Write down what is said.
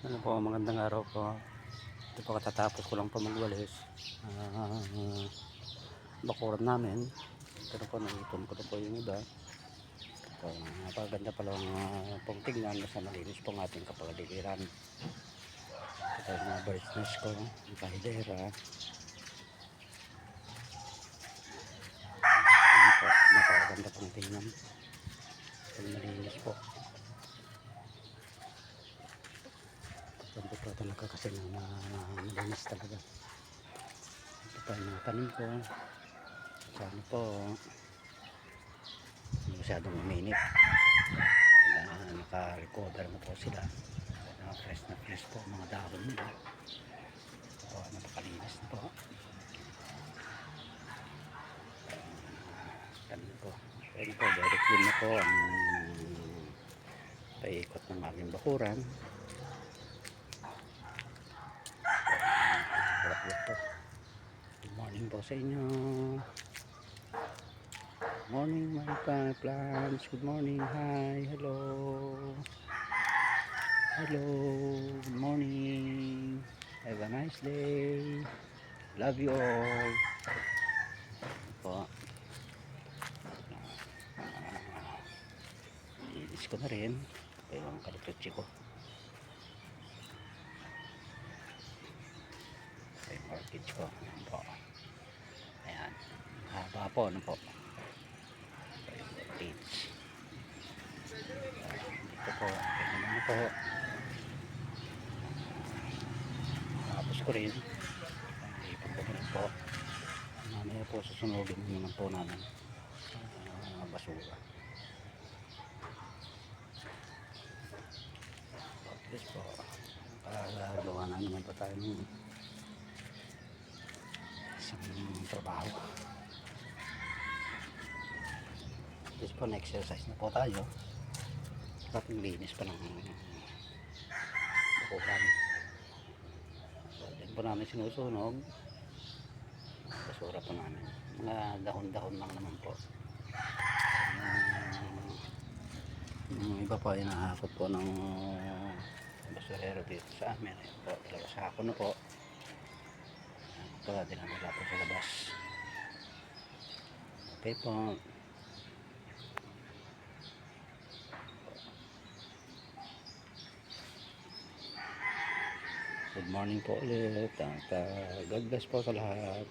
Ano po, magandang araw po. Ito po katatapos ko lang po magwalis. Bakuran namin. Pero po naipon ko na po yung iba. So, napaganda pa lang pong tingnan. Basta malinis po ng ating kapagaliran. Ito yung mga bird's nest ko. Yung kahidera. Yan po, napaganda pong tingnan. Pag malinis po. Paganda po talaga kasi na malinis talaga. Ito pa yung mga tanim ko. Sana po masyadong uminit. Naka-recover na po sila. Fresh na fresh po mga dahon nila. So, napakalinis na po. Tanim po. Ayun po, very clean na po ang paikot ng aming bakuran. Good morning po sa inyo. Morning my plants. Good morning. Hi. Hello. Hello. Good morning. Have a nice day. Love you all. Po. Inis ko na rin. Ito yung kaliputsi ko. Ito yung orchids ko. Ayan po. Ayan. Haba po. Ano po. Ito yung orchids. Dito po. Ayan naman po. Tapos ko rin. Ipon ko rin po. Mamaya po susunogin naman po namin. Basura. Yes po. Gawa na naman po tayo ng isang trabaho. Yes po, na-exercise na po tayo. Kapag linis pa ng bakuran. So, din po namin sinusunog. Basura po namin. Mga dahon-dahon lang naman po. Yung iba po ay nahakot po ng basurero dito sa amin. Ayan po, talaga sako na po. Ito, dinamila po sa labas. Okay po. Good morning po ulit. At God bless po sa lahat.